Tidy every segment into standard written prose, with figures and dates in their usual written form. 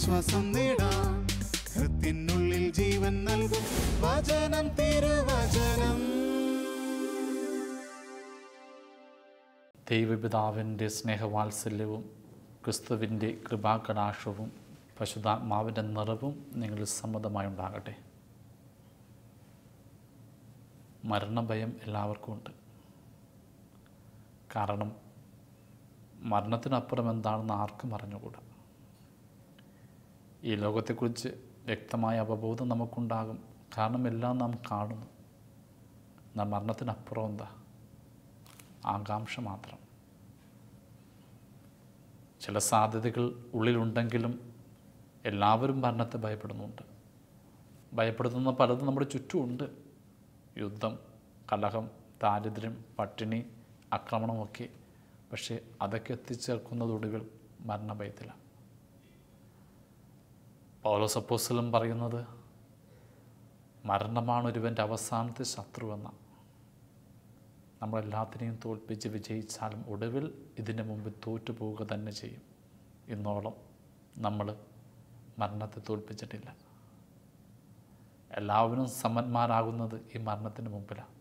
ആശ്വാസം നേടാം. ഹൃത്തിനുള്ളിൽ ജീവൻ നൽകും വചനം, തിരുവചനം. ദൈവപിതാവിൻ്റെ സ്നേഹവാത്സല്യവും ക്രിസ്തുവിൻ്റെ കൃപാകടാക്ഷവും പരിശുദ്ധാത്മാവിൻ്റെ നിറവും നിങ്ങളിൽ സമ്മതമായി ഉണ്ടാകട്ടെ. മരണഭയം എല്ലാവർക്കും ഉണ്ട്. കാരണം മരണത്തിനപ്പുറം എന്താണെന്ന് ആർക്കും അറിഞ്ഞുകൂടാ. ഈ ലോകത്തെക്കുറിച്ച് വ്യക്തമായ അവബോധം നമുക്കുണ്ടാകും. കാരണം എല്ലാം നാം കാണുന്നു. എന്നാൽ മരണത്തിനപ്പുറം എന്താ? ആകാംക്ഷ മാത്രം. ചില സാധ്യതകൾ ഉള്ളിലുണ്ടെങ്കിലും എല്ലാവരും മരണത്തെ ഭയപ്പെടുന്നുണ്ട്. ഭയപ്പെടുത്തുന്ന പലതും നമ്മുടെ ചുറ്റുമുണ്ട്. യുദ്ധം, കലഹം, ദാരിദ്ര്യം, പട്ടിണി, ആക്രമണമൊക്കെ. പക്ഷേ അതൊക്കെ എത്തിച്ചേർക്കുന്നതൊടുവിൽ മരണഭയത്തിലാണ്. പൗലോസ് അപ്പോസ്തലൻ പറയുന്നത് മരണമാണ് ഒരുവൻ്റെ അവസാനത്തെ ശത്രുവെന്ന. നമ്മളെല്ലാത്തിനെയും തോൽപ്പിച്ച് വിജയിച്ചാലും ഒടുവിൽ ഇതിന് മുമ്പ് തോറ്റുപോവുക തന്നെ ചെയ്യും. ഇന്നോളം നമ്മൾ മരണത്തെ തോൽപ്പിച്ചിട്ടില്ല. എല്ലാവരും സമന്മാരാകുന്നത് ഈ മരണത്തിന് മുമ്പിലാണ്.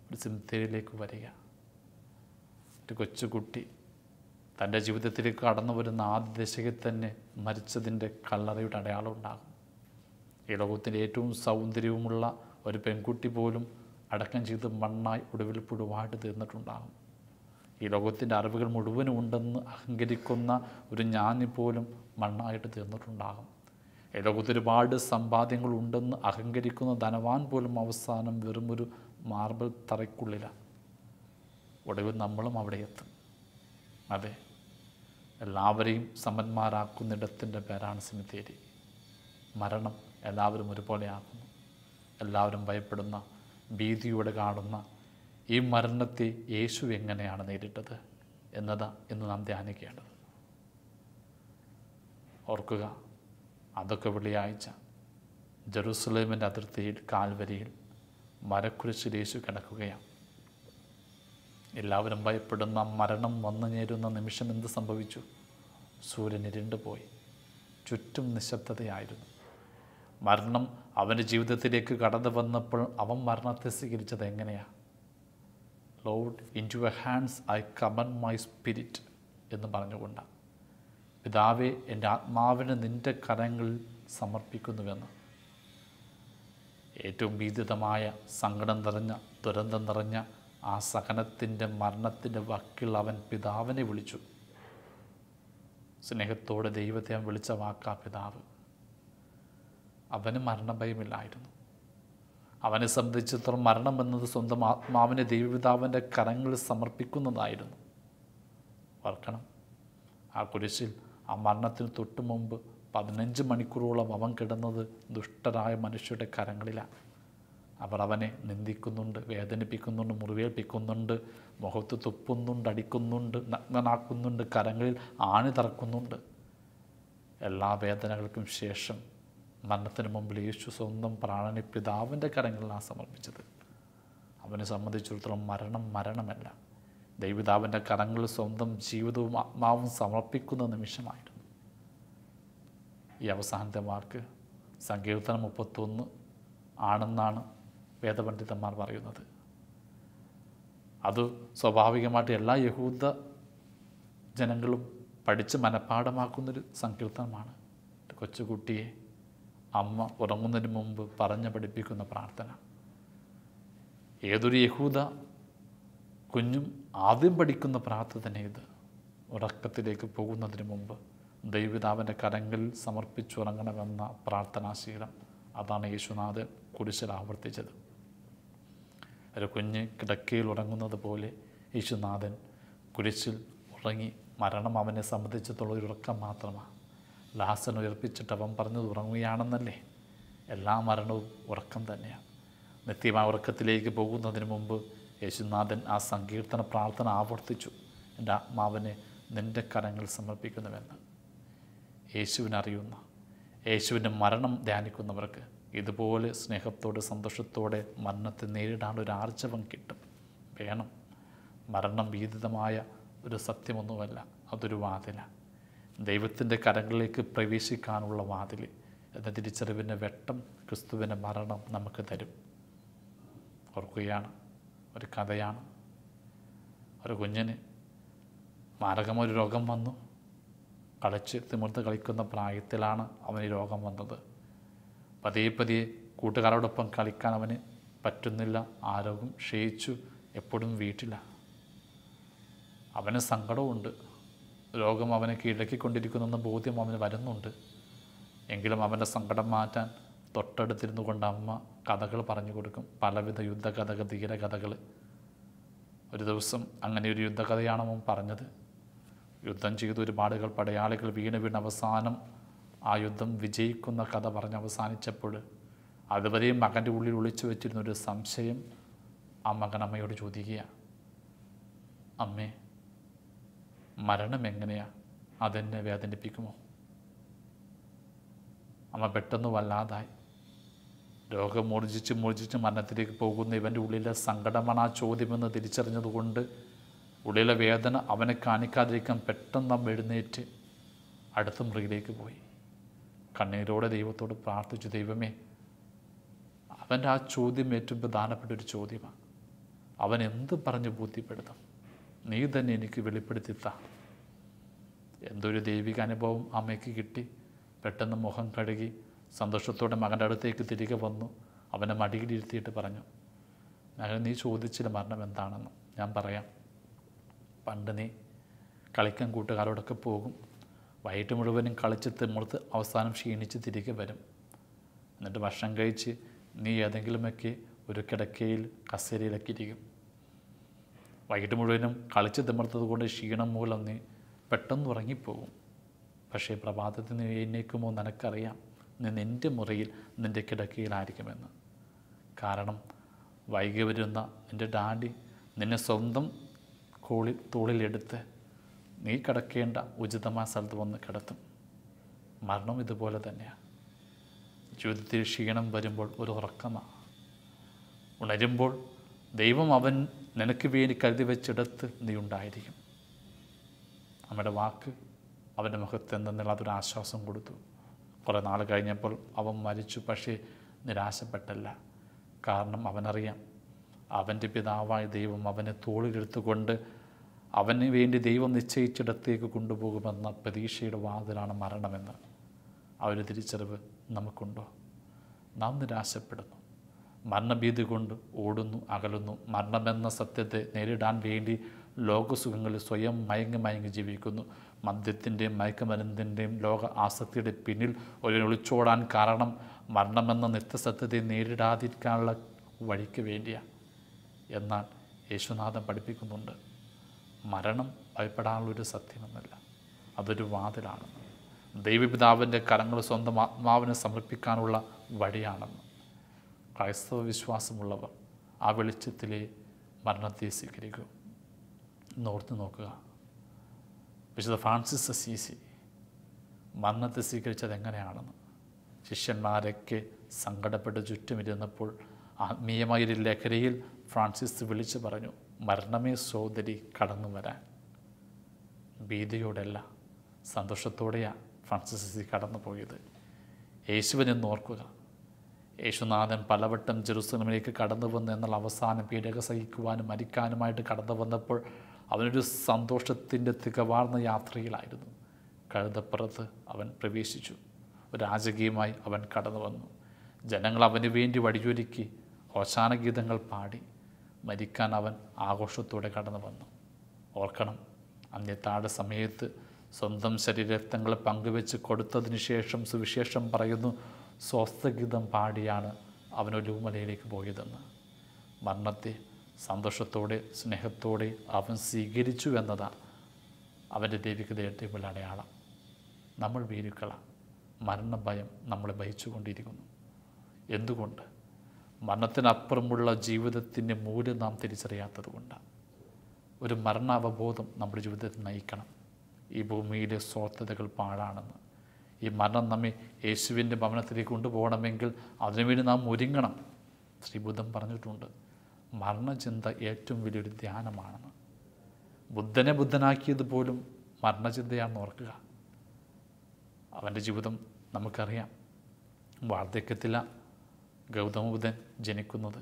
ഒരു സിംത്തേരിയിലേക്ക് വരിക. ഒരു കൊച്ചുകുട്ടി തൻ്റെ ജീവിതത്തിലേക്ക് കടന്നു വരുന്ന ആദ്യ ദശകത്തിൽ തന്നെ മരിച്ചതിൻ്റെ കല്ലറയുടെ അടയാളം ഉണ്ടാകും. ഈ ലോകത്തിൻ്റെ ഏറ്റവും സൗന്ദര്യവുമുള്ള ഒരു പെൺകുട്ടി പോലും അടക്കം ചെയ്ത് മണ്ണായി ഒടുവിൽ പുഴുവായിട്ട് തീർന്നിട്ടുണ്ടാകും. ഈ ലോകത്തിൻ്റെ അറിവുകൾ മുഴുവനും ഉണ്ടെന്ന് അഹങ്കരിക്കുന്ന ഒരു ജ്ഞാനി പോലും മണ്ണായിട്ട് തീർന്നിട്ടുണ്ടാകും. ഈ ലോകത്ത് ഒരുപാട് സമ്പാദ്യങ്ങളുണ്ടെന്ന് അഹങ്കരിക്കുന്ന ധനവാൻ പോലും അവസാനം വെറുമൊരു മാർബിൾ തറയ്ക്കുള്ളിലാണ്. ഒടുവിൽ നമ്മളും അവിടെ എത്തും. അതെ, എല്ലാവരെയും സമന്മാരാക്കുന്നിടത്തിൻ്റെ പേരാണ് സെമിത്തേരി. മരണം എല്ലാവരും ഒരുപോലെ ആക്കുന്നു. എല്ലാവരും ഭയപ്പെടുന്ന, ഭീതിയോടെ കാണുന്ന ഈ മരണത്തെ യേശു എങ്ങനെയാണ് നേരിട്ടത് എന്നതാണ് ഇന്ന് നാം ധ്യാനിക്കേണ്ടത്. ഓർക്കുക, അതൊക്കെ വെള്ളിയാഴ്ച ജെറുസലേമിൻ്റെ അതിർത്തിയിൽ കാൽവരിയിൽ മരക്കുരിശിൽ യേശു കിടക്കുകയാണ്. എല്ലാവരും ഭയപ്പെടുന്ന മരണം വന്നു ചേരുന്ന നിമിഷം എന്ത് സംഭവിച്ചു? സൂര്യൻ ഇരുണ്ടുപോയി. ചുറ്റും നിശബ്ദതയായിരുന്നു. മരണം അവൻ്റെ ജീവിതത്തിലേക്ക് കടന്നു വന്നപ്പോൾ അവൻ മരണത്തെ സ്വീകരിച്ചത് എങ്ങനെയാണ്? Lord, into your hands I commend my spirit എന്ന് പറഞ്ഞുകൊണ്ടാണ്. പിതാവേ, എൻ്റെ ആത്മാവിനെ നിൻ്റെ കരങ്ങളിൽ സമർപ്പിക്കുന്നുവെന്ന്. ഏറ്റവും ഭീതിതമായ, സങ്കടം നിറഞ്ഞ, ദുരന്തം നിറഞ്ഞ ആ സഹനത്തിൻ്റെ മരണത്തിൻ്റെ വക്കിൽ അവൻ പിതാവിനെ വിളിച്ചു. സ്നേഹത്തോടെ ദൈവത്തെ അവൻ വിളിച്ച വാക്കാ പിതാവ്. അവന് മരണഭയമില്ലായിരുന്നു. അവനെ സംബന്ധിച്ചിടത്തോളം മരണം എന്നത് സ്വന്തം ആത്മാവിനെ ദൈവപിതാവിൻ്റെ കരങ്ങളിൽ സമർപ്പിക്കുന്നതായിരുന്നു. ഓർക്കണം, ആ കുരിശിൽ ആ മരണത്തിന് തൊട്ട് മുമ്പ് 15 മണിക്കൂറോളം അവൻ കിടന്നത് ദുഷ്ടരായ മനുഷ്യരുടെ കരങ്ങളിലാണ്. അവർ അവനെ നിന്ദിക്കുന്നുണ്ട്, വേദനിപ്പിക്കുന്നുണ്ട്, മുറിവേൽപ്പിക്കുന്നുണ്ട്, മുഖത്ത് തുപ്പുന്നുണ്ട്, അടിക്കുന്നുണ്ട്, നഗ്നനാക്കുന്നുണ്ട്, കരങ്ങളിൽ ആണി തറക്കുന്നുണ്ട്. എല്ലാ വേദനകൾക്കും ശേഷം മരണത്തിന് മുമ്പിൽ യേശു സ്വന്തം പ്രാണനെ പിതാവിൻ്റെ കരങ്ങളിലാണ് സമർപ്പിച്ചത്. അവനെ സംബന്ധിച്ചിടത്തോളം മരണമല്ല, ദൈവപിതാവിൻ്റെ കരങ്ങളിൽ സ്വന്തം ജീവിതവും ആത്മാവും സമർപ്പിക്കുന്ന നിമിഷമായിരുന്നു. ഈ അവസാനത്തെ വാക്ക് സങ്കീർത്തനം 31 ആണെന്നാണ് വേദപണ്ഡിതന്മാർ പറയുന്നത്. അത് സ്വാഭാവികമായിട്ട് എല്ലാ യഹൂദ ജനങ്ങളും പഠിച്ച് മനഃപ്പാഠമാക്കുന്നൊരു സങ്കീർത്തനമാണ്. കൊച്ചുകുട്ടിയെ അമ്മ ഉറങ്ങുന്നതിന് മുമ്പ് പറഞ്ഞ് പഠിപ്പിക്കുന്ന പ്രാർത്ഥന. ഏതൊരു യഹൂദ കുഞ്ഞും ആദ്യം പഠിക്കുന്ന പ്രാർത്ഥന ഇത്. ഉറക്കത്തിലേക്ക് പോകുന്നതിന് മുമ്പ് ദൈവപിതാവിൻ്റെ കരങ്ങളിൽ സമർപ്പിച്ചുറങ്ങണമെന്ന പ്രാർത്ഥനാശീലം. അതാണ് യേശുനാഥൻ കുരിശിൽ ആവർത്തിച്ചത്. ഒരു കുഞ്ഞ് കിടക്കയിൽ ഉറങ്ങുന്നത് പോലെ യേശുനാഥൻ കുരിശിൽ ഉറങ്ങി. മരണം അവനെ സംബന്ധിച്ചിടത്തോളം ഒരു ഉറക്കം മാത്രമാണ്. ലാസറിനെ ഉയർപ്പിച്ചിട്ട് അവൻ പറഞ്ഞത് ഉറങ്ങുകയാണെന്നല്ലേ. എല്ലാ മരണവും ഉറക്കം തന്നെയാണ്. നിത്യമായ ഉറക്കത്തിലേക്ക് പോകുന്നതിന് മുമ്പ് യേശുനാഥൻ ആ സങ്കീർത്തന പ്രാർത്ഥന ആവർത്തിച്ചു. എൻ്റെ ആത്മാവിനെ നിൻ്റെ കരങ്ങൾ സമർപ്പിക്കുന്നുവെന്ന്. യേശുവിനറിയുന്ന, യേശുവിൻ്റെ മരണം ധ്യാനിക്കുന്നവർക്ക് ഇതുപോലെ സ്നേഹത്തോടെ സന്തോഷത്തോടെ മരണത്തെ നേരിടാനൊരു ആർജവം കിട്ടും. വേണം. മരണം ഭീതിതമായ ഒരു സത്യമൊന്നുമല്ല, അതൊരു വാതില. ദൈവത്തിൻ്റെ കരങ്ങളിലേക്ക് പ്രവേശിക്കാനുള്ള വാതിൽ എന്ന തിരിച്ചറിവിൻ്റെ വെട്ടം ക്രിസ്തുവിൻ്റെ മരണം നമുക്ക് തരും. ഓർക്കുകയാണ്, ഒരു കഥയാണ്. ഒരു കുഞ്ഞിന് മാരകമൊരു രോഗം വന്നു. തിമിർത്ത് കളിക്കുന്ന പ്രായത്തിലാണ് അവന് രോഗം വന്നത്. പതിയെ കൂട്ടുകാരോടൊപ്പം കളിക്കാൻ അവന് പറ്റുന്നില്ല. ആരോഗ്യം ക്ഷയിച്ചു. എപ്പോഴും വീട്ടിലാണ്. അവന് സങ്കടമുണ്ട്. രോഗം അവനെ കീഴടക്കിക്കൊണ്ടിരിക്കുന്നെന്ന ബോധ്യം അവന് വരുന്നുണ്ട്. എങ്കിലും അവൻ്റെ സങ്കടം മാറ്റാൻ തൊട്ടടുത്തിരുന്നു കൊണ്ട് അമ്മ കഥകൾ പറഞ്ഞു കൊടുക്കും. പലവിധ യുദ്ധകഥകൾ, ധീരകഥകൾ. ഒരു ദിവസം അങ്ങനെ ഒരു യുദ്ധകഥയാണ് അവൻ പറഞ്ഞത്. യുദ്ധം ചെയ്ത് ഒരുപാട് പടയാളികൾ വീണ് അവസാനം ആ യുദ്ധം വിജയിക്കുന്ന കഥ പറഞ്ഞ് അവസാനിച്ചപ്പോൾ അതുവരെയും മകൻ്റെ ഉള്ളിൽ ഒളിച്ചു വെച്ചിരുന്നൊരു സംശയം ആ മകൻ അമ്മയോട് ചോദിക്കുകയാണ്. അമ്മേ, മരണം എങ്ങനെയാണ്? അതെന്നെ വേദനിപ്പിക്കുമോ? അമ്മ പെട്ടെന്ന് വല്ലാതായി. രോഗം മൂർജിച്ച് മരണത്തിലേക്ക് പോകുന്ന ഇവൻ്റെ ഉള്ളിലെ സങ്കടമാണ് ആ ചോദ്യമെന്ന് തിരിച്ചറിഞ്ഞതുകൊണ്ട് ഉള്ളിലെ വേദന അവനെ കാണിക്കാതിരിക്കാൻ പെട്ടെന്ന് അമ്മ എഴുന്നേറ്റ് അടുത്ത മുറിയിലേക്ക് പോയി. കണ്ണീരോടെ ദൈവത്തോട് പ്രാർത്ഥിച്ചു, ദൈവമേ, അവൻ്റെ ആ ചോദ്യം ഏറ്റവും പ്രധാനപ്പെട്ടൊരു ചോദ്യമാണ്. അവൻ എന്ത് പറഞ്ഞ് ബോധ്യപ്പെടുത്തും? നീ തന്നെ എനിക്ക് വെളിപ്പെടുത്തിത്താ. എന്തൊരു ദൈവിക അനുഭവം അമ്മയ്ക്ക് കിട്ടി. പെട്ടെന്ന് മുഖം കഴുകി സന്തോഷത്തോടെ മകൻ്റെ അടുത്തേക്ക് തിരികെ വന്നു. അവനെ മടിയിലിരുത്തിയിട്ട് പറഞ്ഞു, മകൻ, നീ ചോദിച്ചില്ല മരണം എന്താണെന്ന്. ഞാൻ പറയാം. പണ്ട് നീ കളിക്കാൻ കൂട്ടുകാരോടൊക്കെ പോകും. വൈകിട്ട് മുഴുവനും കളിച്ച് തിമിർത്ത് അവസാനം ക്ഷീണിച്ച് തിരികെ വരും. എന്നിട്ട് ഭക്ഷണം കഴിച്ച് നീ ഏതെങ്കിലുമൊക്കെ ഒരു കിടക്കയിൽ കസേരയിലൊക്കെ ഇരിക്കും. വൈകിട്ട് മുഴുവനും കളിച്ച് തിമിർത്തത് കൊണ്ട് ക്ഷീണം മൂലം നീ പെട്ടെന്ന് ഉറങ്ങിപ്പോകും. പക്ഷേ പ്രഭാതത്തിൽ നീ എഴുന്നേൽക്കുമ്പോൾ നിനക്കറിയാം നീ നിൻ്റെ മുറിയിൽ നിൻ്റെ കിടക്കയിലായിരിക്കുമെന്ന്. കാരണം വൈകി വരുന്ന നിൻ്റെ ഡാഡി നിന്നെ സ്വന്തം തോളിലെടുത്ത് നീ കിടക്കേണ്ട ഉചിതമായ സ്ഥലത്ത് വന്ന് കിടത്തും. മരണം ഇതുപോലെ തന്നെയാണ്. ജീവിതത്തിൽ ക്ഷീണം വരുമ്പോൾ ഒരു ഉറക്കമാണ്. ഉണരുമ്പോൾ ദൈവം അവൻ നിനക്ക് വേണ്ടി കരുതി വെച്ചിടത്ത് നീ ഉണ്ടായിരിക്കും. നമ്മുടെ വാക്ക് അവൻ്റെ മുഖത്ത് എന്തെന്നുള്ള അതൊരു ആശ്വാസം കൊടുത്തു. കുറേ നാൾ കഴിഞ്ഞപ്പോൾ അവൻ മരിച്ചു. പക്ഷേ നിരാശപ്പെട്ടല്ല. കാരണം അവനറിയാം അവൻ്റെ പിതാവായ ദൈവം അവനെ തോളിലെടുത്തുകൊണ്ട് അവന് വേണ്ടി ദൈവം നിശ്ചയിച്ചിടത്തേക്ക് കൊണ്ടുപോകുമെന്ന പ്രതീക്ഷയുടെ വാതിലാണ് മരണമെന്ന്. ആ ഒരു തിരിച്ചറിവ് നമുക്കുണ്ടോ? നാം നിരാശപ്പെടുന്നു. മരണഭീതി കൊണ്ട് ഓടുന്നു, അകലുന്നു. മരണമെന്ന സത്യത്തെ നേരിടാൻ വേണ്ടി ലോകസുഖങ്ങളിൽ സ്വയം മയങ്ങി ജീവിക്കുന്നു. മദ്യത്തിൻ്റെയും മയക്കുമരുന്നിൻ്റെയും ലോക ആസക്തിയുടെ പിന്നിൽ ഒരു ഒളിച്ചോടാൻ കാരണം മരണമെന്ന നിത്യസത്യത്തെ നേരിടാതിരിക്കാനുള്ള വഴിക്ക് വേണ്ടിയാണ്. എന്നാൽ യേശുനാഥൻ പഠിപ്പിക്കുന്നുണ്ട്, മരണം ഭയപ്പെടാനുള്ളൊരു സത്യമെന്നല്ല, അതൊരു വാതിലാണെന്ന്. ദൈവപിതാവിൻ്റെ കരങ്ങൾ സ്വന്തം ആത്മാവിനെ സമർപ്പിക്കാനുള്ള വഴിയാണെന്ന്. ക്രൈസ്തവ വിശ്വാസമുള്ളവർ ആ വെളിച്ചത്തിലെ മരണത്തെ സ്വീകരിക്കുക. ഓർത്ത് നോക്കുക, വിശുദ്ധ ഫ്രാൻസിസ് അസീസി മരണത്തെ സ്വീകരിച്ചത് എങ്ങനെയാണെന്ന്. ശിഷ്യന്മാരൊക്കെ സങ്കടപ്പെട്ട് ചുറ്റുമിരുന്നപ്പോൾ ആത്മീയമായൊരു ലഹരിയിൽ ഫ്രാൻസിസ് വിളിച്ചു പറഞ്ഞു, മരണമേ സോദരി കടന്നു വരാൻ. ഭീതിയോടല്ല, സന്തോഷത്തോടെയാണ് ഫ്രാൻസിസ് അസീസി കടന്നു പോയത്. യേശുവിനെ ഓർക്കുക. യേശുനാഥൻ പലവട്ടം ജെറുസലേമിലേക്ക് കടന്നു വന്നു. എന്നാൽ അവസാനം പീഡക സഹിക്കുവാനും മരിക്കാനുമായിട്ട് കടന്നു വന്നപ്പോൾ അവനൊരു സന്തോഷത്തിൻ്റെ തികവാർന്ന യാത്രയിലായിരുന്നു. കഴുതപ്പുറത്ത് അവൻ പ്രവേശിച്ചു. രാജകീയമായി അവൻ കടന്നു വന്നു. ജനങ്ങൾ അവന് വേണ്ടി വഴിയൊരുക്കി ഹോശാന ഗീതങ്ങൾ പാടി. മരിക്കാൻ അവൻ ആഘോഷത്തോടെ കടന്നു വന്നു. ഓർക്കണം, അന്ത്യത്താഴ സമയത്ത് സ്വന്തം ശരീരരക്തങ്ങൾ പങ്കുവെച്ച് കൊടുത്തതിന് ശേഷം സുവിശേഷം പറയുന്നു, സ്വസ്ഥഗീതം പാടിയാണ് അവൻ ഒലിവുമലയിലേക്ക് പോയതെന്ന്. മരണത്തെ സന്തോഷത്തോടെ സ്നേഹത്തോടെ അവൻ സ്വീകരിച്ചു എന്നതാണ് അവൻ്റെ ദൈവികതയുടെ അടയാളം. നമ്മൾ ഭീരുക്കളാണ്. മരണഭയം നമ്മളെ ഭയിച്ചുകൊണ്ടിരിക്കുന്നു. എന്തുകൊണ്ട്? മരണത്തിനപ്പുറമുള്ള ജീവിതത്തിൻ്റെ മൂല്യം നാം തിരിച്ചറിയാത്തത് കൊണ്ടാണ്. ഒരു മരണാവബോധം നമ്മുടെ ജീവിതത്തിൽ നയിക്കണം. ഈ ഭൂമിയിലെ സ്വാർത്ഥതകൾ പാഴാണെന്ന്. ഈ മരണം നമ്മെ യേശുവിൻ്റെ ഭവനത്തിലേക്ക് കൊണ്ടുപോകണമെങ്കിൽ അതിനുവേണ്ടി നാം ഒരുങ്ങണം. ശ്രീബുദ്ധൻ പറഞ്ഞിട്ടുണ്ട്, മരണചിന്ത ഏറ്റവും വലിയൊരു ധ്യാനമാണെന്ന്. ബുദ്ധനെ ബുദ്ധനാക്കിയത് പോലും മരണചിന്തയാണെന്ന് ഓർക്കുക. അവൻ്റെ ജീവിതം നമുക്കറിയാം. വാർദ്ധക്യത്തിലാണ് ഗൗതമബുദ്ധൻ ജനിക്കുന്നത്.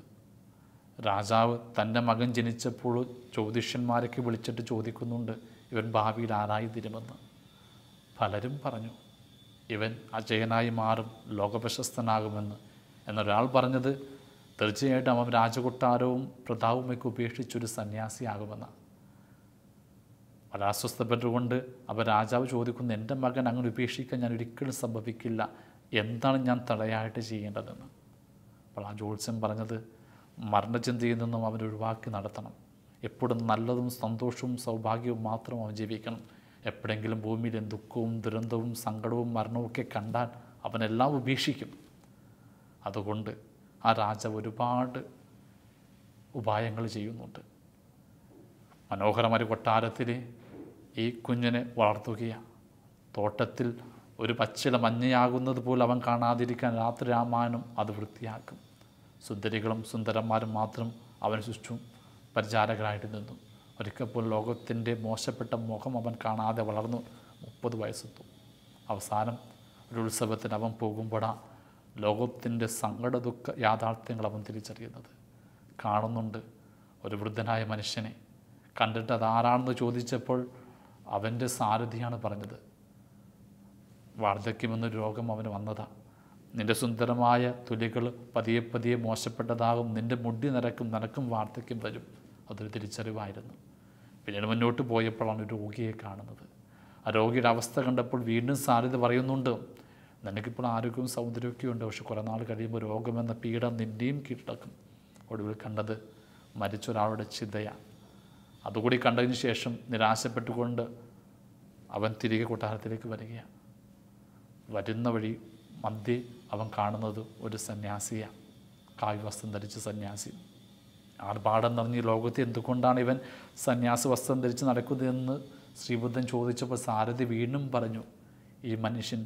രാജാവ് തൻ്റെ മകൻ ജനിച്ചപ്പോൾ ജ്യോതിഷന്മാരൊക്കെ വിളിച്ചിട്ട് ചോദിക്കുന്നുണ്ട്, ഇവൻ ഭാവിയിൽ ആരായി തീരുമെന്ന്. പലരും പറഞ്ഞു ഇവൻ അജയനായി മാറും, ലോകപ്രശസ്തനാകുമെന്ന്. എന്നൊരാൾ പറഞ്ഞത് തീർച്ചയായിട്ടും അവൻ രാജകൊട്ടാരവും പ്രതാപവുമൊക്കെ ഉപേക്ഷിച്ചൊരു സന്യാസിയാകുമെന്ന്. വളരെ അസ്വസ്ഥപ്പെട്ടുകൊണ്ട് അപ്പോൾ രാജാവ് ചോദിക്കുന്നു, എൻ്റെ മകൻ അങ്ങനെ ഉപേക്ഷിക്കാൻ ഞാൻ ഒരിക്കലും സംഭവിക്കില്ല, എന്താണ് ഞാൻ തടയായിട്ട് ചെയ്യേണ്ടതെന്ന്. അപ്പോൾ ആ ജ്യോത്സ്യൻ പറഞ്ഞത്, മരണചിന്തയിൽ നിന്നും അവൻ ഒഴിവാക്കി നടത്തണം. എപ്പോഴും നല്ലതും സന്തോഷവും സൗഭാഗ്യവും മാത്രം അവൻ ജീവിക്കണം. എപ്പോഴെങ്കിലും ഭൂമിയിൽ ദുഃഖവും ദുരന്തവും സങ്കടവും മരണവും ഒക്കെ കണ്ടാൽ അവനെല്ലാം ഉപേക്ഷിക്കും. അതുകൊണ്ട് ആ രാജാവ് ഒരുപാട് ഉപായങ്ങൾ ചെയ്യുന്നുണ്ട്. മനോഹരമായ കൊട്ടാരത്തിൽ ഈ കുഞ്ഞിനെ വളർത്തുകയാണ്. തോട്ടത്തിൽ ഒരു പച്ചില മഞ്ഞയാകുന്നത് പോലെ അവൻ കാണാതിരിക്കാൻ രാത്രി രാമായണം അത് വൃത്തിയാക്കും. സുന്ദരികളും സുന്ദരന്മാരും മാത്രം അവൻ ചുറ്റും പരിചാരകരായിട്ട് നിന്നു. ഒരിക്കൽ പോലും ലോകത്തിൻ്റെ മോശപ്പെട്ട മുഖം അവൻ കാണാതെ വളർന്നു 30 വയസ്സെത്തു. അവസാനം ഒരു ഉത്സവത്തിന് അവൻ പോകുമ്പോഴാണ് ലോകത്തിൻ്റെ സങ്കട ദുഃഖ യാഥാർത്ഥ്യങ്ങൾ അവൻ തിരിച്ചറിയുന്നത്. കാണുന്നുണ്ട് ഒരു വൃദ്ധനായ മനുഷ്യനെ. കണ്ടിട്ട് അതാരാണെന്ന് ചോദിച്ചപ്പോൾ അവൻ്റെ സാരഥിയാണ് പറഞ്ഞത്, വാർദ്ധക്യമെന്നൊരു രോഗം അവന് വന്നതാണ്. നിൻ്റെ സുന്ദരമായ തുലികൾ പതിയെ പതിയെ മോശപ്പെട്ടതാകും, നിൻ്റെ മുടി നനക്കും വാർദ്ധക്യം വരും. അതൊരു തിരിച്ചറിവായിരുന്നു. പിന്നീട് മുന്നോട്ട് പോയപ്പോഴാണ് ഒരു രോഗിയെ കാണുന്നത്. ആ രോഗിയുടെ അവസ്ഥ കണ്ടപ്പോൾ വീണ്ടും സാധ്യത പറയുന്നുണ്ട്, നിനക്കിപ്പോൾ ആരോഗ്യവും സൗന്ദര്യമൊക്കെ ഉണ്ട്, പക്ഷെ കുറേ നാൾ കഴിയുമ്പോൾ രോഗമെന്ന പീഡ നിൻ്റെയും കീഴടക്കും. ഒടുവിൽ കണ്ടത് മരിച്ചൊരാളുടെ ചിതയാണ്. അതുകൂടി കണ്ടതിന് ശേഷം നിരാശപ്പെട്ടുകൊണ്ട് അവൻ തിരികെ കൊട്ടാരത്തിലേക്ക് വരികയാണ്. വരുന്ന വഴി മധ്യേ അവൻ കാണുന്നത് ഒരു സന്യാസിയാണ്, കാവ്യവസ്ത്രം ധരിച്ച സന്യാസി. ആർഭാടം നിറഞ്ഞ ലോകത്ത് എന്തുകൊണ്ടാണ് ഇവൻ സന്യാസ വസ്ത്രം ധരിച്ച് നടക്കുന്നതെന്ന് ശ്രീബുദ്ധൻ ചോദിച്ചപ്പോൾ സാരഥി വീണ്ടും പറഞ്ഞു, ഈ മനുഷ്യൻ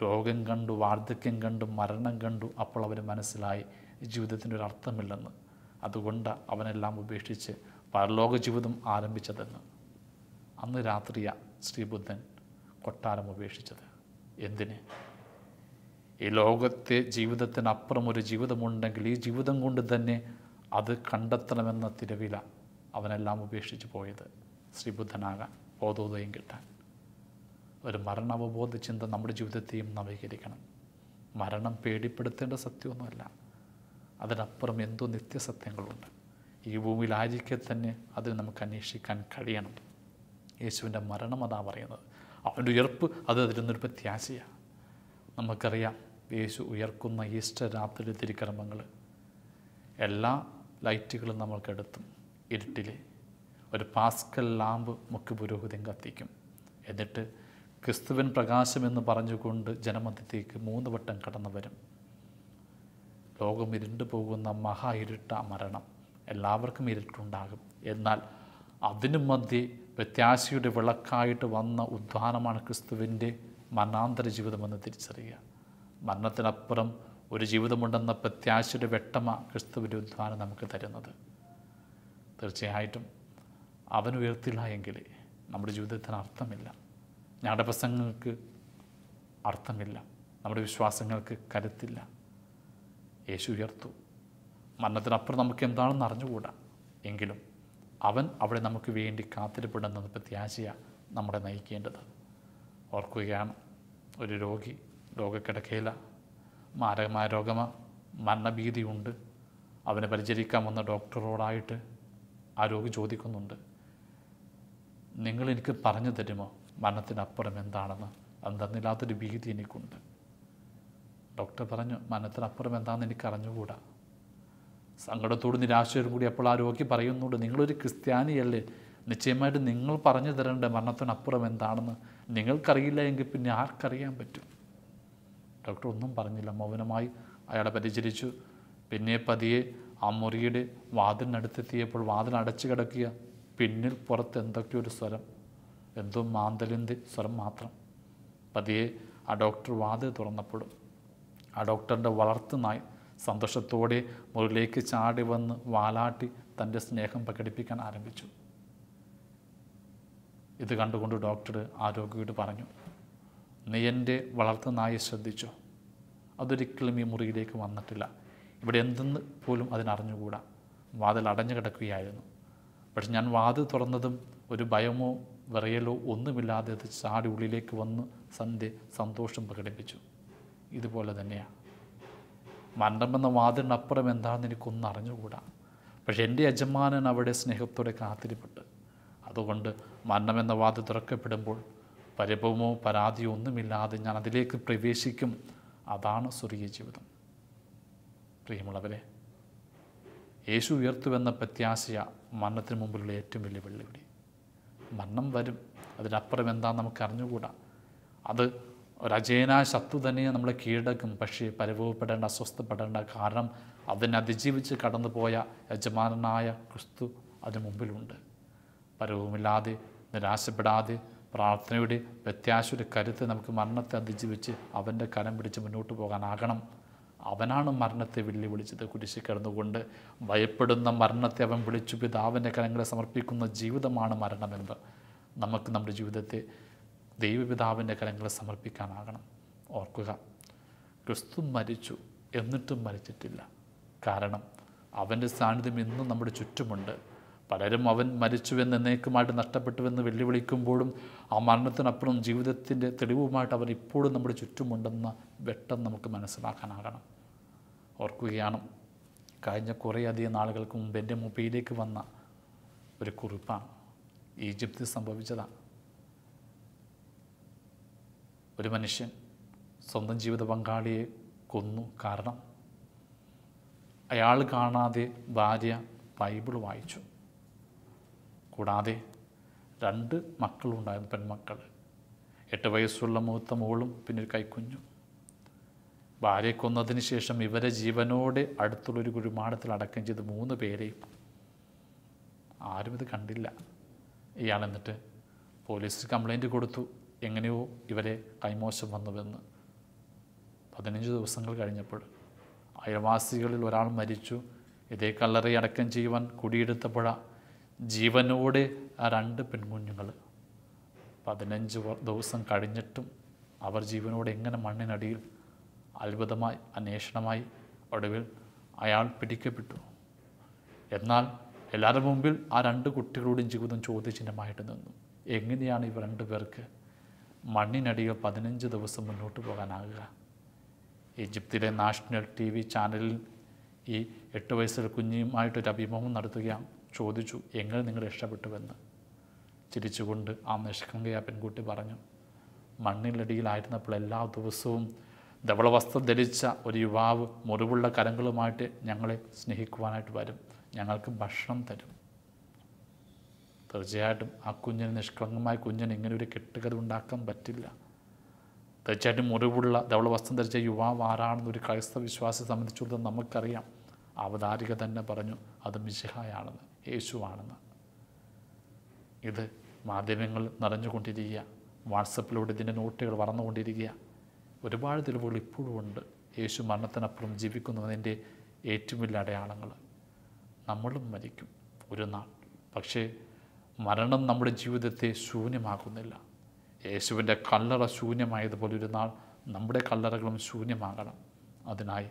രോഗം കണ്ടു, വാർദ്ധക്യം കണ്ടു, മരണം കണ്ടു. അപ്പോൾ അവന് മനസ്സിലായി ജീവിതത്തിനൊരു അർത്ഥമില്ലെന്ന്. അതുകൊണ്ട് അവനെല്ലാം ഉപേക്ഷിച്ച് പരലോക ജീവിതം ആരംഭിച്ചതെന്ന്. അന്ന് രാത്രിയാണ് ശ്രീബുദ്ധൻ കൊട്ടാരം ഉപേക്ഷിച്ചത്. എന്തിന്? ഈ ലോകത്തെ ജീവിതത്തിനപ്പുറം ഒരു ജീവിതമുണ്ടെങ്കിൽ ഈ ജീവിതം കൊണ്ട് തന്നെ അത് കണ്ടെത്തണമെന്ന തിരവില അവനെല്ലാം ഉപേക്ഷിച്ച് പോയത്. ശ്രീബുദ്ധനാകാൻ, ബോധോദയം കിട്ടാൻ. ഒരു മരണാവബോധ ചിന്ത നമ്മുടെ ജീവിതത്തെയും നവീകരിക്കണം. മരണം പേടിപ്പെടുത്തേണ്ട സത്യമൊന്നുമല്ല, അതിനപ്പുറം എന്തോ നിത്യസത്യങ്ങളുണ്ട്. ഈ ഭൂമിയിലായിരിക്കെ തന്നെ അതിന് നമുക്ക് അന്വേഷിക്കാൻ കഴിയണം. യേശുവിൻ്റെ മരണം അതാ പറയുന്നത്. അവൻ്റെ ഉയർപ്പ് അത് അതിരുന്നൊരു പ്രത്യാശയാണ്. നമുക്കറിയാം യേശു ഉയർക്കുന്ന ഈസ്റ്റർ രാത്രി തിരുക്കർമ്മങ്ങൾ എല്ലാ ലൈറ്റുകളും നമ്മൾക്കെടുത്തും ഇരുട്ടിൽ ഒരു പാസ്കൽ ലാമ്പ് മുഖ്യ പുരോഹിതൻ കത്തിക്കും. എന്നിട്ട് ക്രിസ്തുവിൻ പ്രകാശമെന്ന് പറഞ്ഞുകൊണ്ട് ജനമധ്യത്തേക്ക് 3 വട്ടം കടന്നു വരും. ലോകം ഇരുണ്ടു പോകുന്ന മഹാ ഇരുട്ട മരണം. എല്ലാവർക്കും ഇരുട്ടുണ്ടാകും. എന്നാൽ അതിനു മധ്യേ പ്രത്യാശയുടെ വിളക്കായിട്ട് വന്ന ഉദ്ധാനമാണ് ക്രിസ്തുവിൻ്റെ മരണാന്തര ജീവിതമെന്ന് തിരിച്ചറിയുക. മരണത്തിനപ്പുറം ഒരു ജീവിതമുണ്ടെന്ന പ്രത്യാശയുടെ വെട്ടമാണ് ക്രിസ്തുവിൻ്റെ ഉദ്ധാനം നമുക്ക് തരുന്നത്. തീർച്ചയായിട്ടും അവൻ ഉയർത്തില്ല എങ്കിൽ നമ്മുടെ ജീവിതത്തിന് അർത്ഥമില്ല. ഞങ്ങളുടെ പ്രസംഗങ്ങൾക്ക് അർത്ഥമില്ല. നമ്മുടെ വിശ്വാസങ്ങൾക്ക് കരുത്തില്ല. യേശു ഉയർത്തു. മരണത്തിനപ്പുറം നമുക്ക് എന്താണെന്ന് അറിഞ്ഞുകൂടാ. എങ്കിലും അവൻ അവിടെ നമുക്ക് വേണ്ടി കാത്തിരിപ്പെടുന്നത് പ്രത്യാശയാണ് നമ്മളെ നയിക്കേണ്ടത്. ഓർക്കുകയാണ്, ഒരു രോഗി രോഗക്കിടക്കയില, മാരകമായ രോഗമാണ്, മരണഭീതിയുണ്ട്. അവനെ പരിചരിക്കാൻ വന്ന ഡോക്ടറോടായിട്ട് ആ രോഗി ചോദിക്കുന്നുണ്ട്, നിങ്ങൾ എനിക്ക് പറഞ്ഞു തരുമോ മരണത്തിനപ്പുറം എന്താണെന്ന്? എന്തെന്നില്ലാത്തൊരു ഭീതി എനിക്കുണ്ട്. ഡോക്ടർ പറഞ്ഞു, മരണത്തിനപ്പുറം എന്താണെന്ന് എനിക്ക് അറിഞ്ഞുകൂടാ. സങ്കടത്തോടും നിരാശയോടും കൂടി അപ്പോൾ ആ രോഗി പറയുന്നുണ്ട്, നിങ്ങളൊരു ക്രിസ്ത്യാനിയല്ലേ, നിശ്ചയമായിട്ട് നിങ്ങൾ പറഞ്ഞു തരേണ്ട മരണത്തിനപ്പുറം എന്താണെന്ന്. നിങ്ങൾക്കറിയില്ല എങ്കിൽ പിന്നെ ആർക്കറിയാൻ പറ്റും? ഡോക്ടർ ഒന്നും പറഞ്ഞില്ല, മൗനമായി അയാളെ പരിചരിച്ചു. പിന്നെ പതിയെ ആ മുറിയുടെ വാതിലിനടുത്തെത്തിയപ്പോൾ വാതിൽ അടച്ചു കിടക്കുക. പിന്നിൽ പുറത്ത് എന്തൊക്കെയോ ഒരു സ്വരം, എന്തോ മാന്തലിൻ്റെ സ്വരം മാത്രം. പതിയെ ആ ഡോക്ടർ വാതിൽ തുറന്നപ്പോഴും ആ ഡോക്ടറിൻ്റെ വളർത്തുനായി സന്തോഷത്തോടെ മുറിയിലേക്ക് ചാടി വന്ന് വാലാട്ടി തൻ്റെ സ്നേഹം പ്രകടിപ്പിക്കാൻ നീ എൻ്റെ വളർത്തു നായെ ശ്രദ്ധിച്ചോ? അതൊരിക്കലും ഈ മുറിയിലേക്ക് വന്നിട്ടില്ല. ഇവിടെ എന്തെന്ന് പോലും അതിനറിഞ്ഞുകൂടാ. വാതിൽ അടഞ്ഞു കിടക്കുകയായിരുന്നു. പക്ഷെ ഞാൻ വാതിൽ തുറന്നതും ഒരു ഭയമോ വിറയലോ ഒന്നുമില്ലാതെ അത് ചാടി ഉള്ളിലേക്ക് വന്ന് സന്ധ്യ സന്തോഷം പ്രകടിപ്പിച്ചു. ഇതുപോലെ തന്നെയാണ് മരണമെന്ന വാതിലിനപ്പുറം എന്താണെന്ന് എനിക്കൊന്നും അറിഞ്ഞുകൂടാ. പക്ഷെ എൻ്റെ യജമാനൻ അവിടെ സ്നേഹത്തോടെ കാത്തിരിപ്പെട്ട്. അതുകൊണ്ട് മരണമെന്ന വാതിൽ തുറക്കപ്പെടുമ്പോൾ പരിഭവമോ പരാതിയോ ഒന്നുമില്ലാതെ ഞാൻ അതിലേക്ക് പ്രവേശിക്കും. അതാണ് സ്വർഗീയ ജീവിതം. പ്രിയമുള്ളവരെ, യേശു ഉയർത്തുവെന്ന പ്രത്യാശയ മരണത്തിന് മുമ്പിലുള്ള ഏറ്റവും വലിയ വെല്ലുവിളി. മരണം വരും, അതിനപ്പുറം എന്താണെന്ന് നമുക്ക് അറിഞ്ഞുകൂടാ. അത് ഒരജയനായ ശത്രു തന്നെ നമ്മളെ കീഴടക്കും. പക്ഷേ പരിഭവപ്പെടേണ്ട, അസ്വസ്ഥപ്പെടേണ്ട. കാരണം അതിനെ അതിജീവിച്ച് കടന്നുപോയ യജമാനനായ ക്രിസ്തു അതിന് മുമ്പിലുണ്ട്. പരിഭവമില്ലാതെ, നിരാശപ്പെടാതെ, പ്രാർത്ഥനയുടെ പ്രത്യാശയുടെ കരുത്ത് നമുക്ക് മരണത്തെ അതിജീവിച്ച് അവൻ്റെ കരം പിടിച്ച് മുന്നോട്ട് പോകാനാകണം. അവനാണ് മരണത്തെ വെല്ലുവിളിച്ചത്. കുരിശിൽ കിടന്നുകൊണ്ട് ഭയപ്പെടുന്ന മരണത്തെ അവൻ വിളിച്ചു പിതാവിൻ്റെ കരങ്ങളെ സമർപ്പിക്കുന്ന ജീവിതമാണ് മരണമെന്ന്. നമുക്ക് നമ്മുടെ ജീവിതത്തെ ദൈവപിതാവിൻ്റെ കരങ്ങളെ സമർപ്പിക്കാനാകണം. ഓർക്കുക, ക്രിസ്തു മരിച്ചു, എന്നിട്ടും മരിച്ചിട്ടില്ല. കാരണം അവൻ്റെ സാന്നിധ്യം ഇന്നും നമ്മുടെ ചുറ്റുമുണ്ട്. പലരും അവൻ മരിച്ചുവെന്ന് എന്നേക്കുമായിട്ട് നഷ്ടപ്പെട്ടുവെന്ന് വെല്ലുവിളിക്കുമ്പോഴും ആ മരണത്തിനപ്പുറം ജീവിതത്തിൻ്റെ തെളിവുമായിട്ട് അവൻ ഇപ്പോഴും നമ്മുടെ ചുറ്റുമുണ്ടെന്ന വെട്ടം നമുക്ക് മനസ്സിലാക്കാനാകണം. ഓർക്കുകയാണ്, കഴിഞ്ഞ കുറേയധികം നാളുകൾക്ക് മുമ്പ് എൻ്റെ മൊബൈലിലേക്ക് വന്ന ഒരു കുറിപ്പാണ്. ഈജിപ്തിൽ സംഭവിച്ചതാണ്. ഒരു മനുഷ്യൻ സ്വന്തം ജീവിത പങ്കാളിയെ കൊന്നു. കാരണം അയാൾ കാണാതെ ഭാര്യ ബൈബിൾ വായിച്ചു. കൂടാതെ 2 മക്കളുണ്ടായിരുന്നു, പെൺമക്കൾ. 8 വയസ്സുള്ള മൂത്ത മോളും പിന്നെ ഒരു കൈക്കുഞ്ഞും. ഭാര്യയെ കൊന്നതിന് ശേഷം ഇവരെ ജീവനോടെ അടുത്തുള്ളൊരു കുഴിമാടത്തിൽ അടക്കം ചെയ്ത് 3 പേരെയും. ആരും ഇത് കണ്ടില്ല. ഇയാൾ എന്നിട്ട് പോലീസിൽ കംപ്ലൈൻറ്റ് കൊടുത്തു, എങ്ങനെയോ ഇവരെ കൈമോശം വന്നുവെന്ന്. 15 ദിവസങ്ങൾ കഴിഞ്ഞപ്പോൾ അയൽവാസികളിൽ ഒരാൾ മരിച്ചു. ഇതേ കല്ലറയെ അടക്കം ചെയ്യുവാൻ കുടിയെടുത്തപ്പോഴ ജീവനോടെ ആ 2 പെൺകുഞ്ഞുങ്ങൾ. 15 ദിവസം കഴിഞ്ഞിട്ടും അവർ ജീവനോടെ എങ്ങനെ മണ്ണിനടിയിൽ? അത്ഭുതമായി, അന്വേഷണമായി ഒടുവിൽ അയാൾ പിടിക്കപ്പെട്ടു. എന്നാൽ എല്ലാവരുടെ മുമ്പിൽ ആ 2 കുട്ടികളുടെയും ജീവിതം ചോദ്യചിഹ്നമായിട്ട് നിന്നു. എങ്ങനെയാണ് ഇവർ 2 പേർക്ക് മണ്ണിനടിയിൽ 15 ദിവസം മുന്നോട്ട് പോകാനാകുക? ഈജിപ്തിലെ നാഷണൽ TV ചാനലിൽ ഈ 8 വയസ്സുള്ള കുഞ്ഞുമായിട്ടൊരു അഭിമുഖം നടത്തുകയാണ്. ചോദിച്ചു, എങ്ങനെ നിങ്ങൾ രക്ഷപ്പെട്ടുവെന്ന്. ചിരിച്ചുകൊണ്ട് ആ നിഷ്കളങ്കയായ പെൺകുട്ടി പറഞ്ഞു, മണ്ണിനടിയിലായിരുന്നപ്പോൾ എല്ലാ ദിവസവും ധവളവസ്ത്രം ധരിച്ച ഒരു യുവാവ് മുറിവുള്ള കരങ്ങളുമായിട്ട് ഞങ്ങളെ സ്നേഹിക്കുവാനായിട്ട് വരും, ഞങ്ങൾക്ക് ഭക്ഷണം തരും. തീർച്ചയായിട്ടും ആ കുഞ്ഞിന്, നിഷ്കളങ്കമായ കുഞ്ഞിന് ഇങ്ങനെ ഒരു കെട്ടുകഥ ഉണ്ടാക്കാൻ പറ്റില്ല. തീർച്ചയായിട്ടും മുറിവുള്ള ധവളവസ്ത്രം ധരിച്ച യുവാവ് ആരാണെന്നൊരു ക്രൈസ്തവ വിശ്വാസത്തെ സംബന്ധിച്ചിടത്തോളം നമുക്കറിയാം. അവതാരിക തന്നെ പറഞ്ഞു അത് മിശിഹായാണെന്ന്, യേശുവാണെന്ന്. ഇത് മാധ്യമങ്ങൾ നിറഞ്ഞുകൊണ്ടിരിക്കുക. വാട്സപ്പിലൂടെ ഇതിൻ്റെ നോട്ടുകൾ വളർന്നുകൊണ്ടിരിക്കുക. ഒരുപാട് തെളിവുകൾ ഇപ്പോഴും ഉണ്ട്. യേശു മരണത്തിനപ്പുറം ജീവിക്കുന്നതിൻ്റെ ഏറ്റവും വലിയ അടയാളങ്ങൾ. നമ്മളും മരിക്കും ഒരു നാൾ. പക്ഷേ മരണം നമ്മുടെ ജീവിതത്തെ ശൂന്യമാക്കുന്നില്ല. യേശുവിൻ്റെ കല്ലറ ശൂന്യമായതുപോലെ ഒരു നാൾ നമ്മുടെ കല്ലറകളും ശൂന്യമാകണം. അതിനായി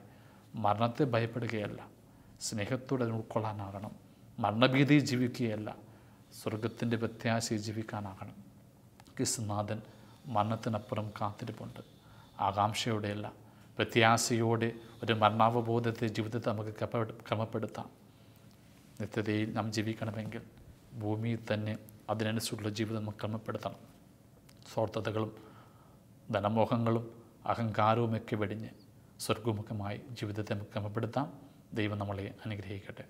മരണത്തെ ഭയപ്പെടുകയല്ല, സ്നേഹത്തോടെ അതിനെ ഉൾക്കൊള്ളാനാകണം. മരണഭീതി ജീവിക്കുകയല്ല, സ്വർഗത്തിൻ്റെ പ്രത്യാശയെ ജീവിക്കാനാകണം. ക്രിസ്തുനാഥൻ മരണത്തിനപ്പുറം കാത്തിരിപ്പുണ്ട്. ആകാംക്ഷയോടെയല്ല, പ്രത്യാശയോടെ ഒരു മരണാവബോധത്തെ ജീവിതത്തെ നമുക്ക് ക്രമപ്പെടുത്താം. നിത്യതയിൽ നാം ജീവിക്കണമെങ്കിൽ ഭൂമിയിൽ തന്നെ അതിനനുസരിച്ചുള്ള ജീവിതം നമുക്ക് ക്രമപ്പെടുത്തണം. സ്വാർത്ഥതകളും ധനമോഹങ്ങളും അഹങ്കാരവുമൊക്കെ വെടിഞ്ഞ് സ്വർഗമുഖമായി ജീവിതത്തെ നമുക്ക് ക്രമപ്പെടുത്താം. ദൈവം നമ്മളെ അനുഗ്രഹിക്കട്ടെ.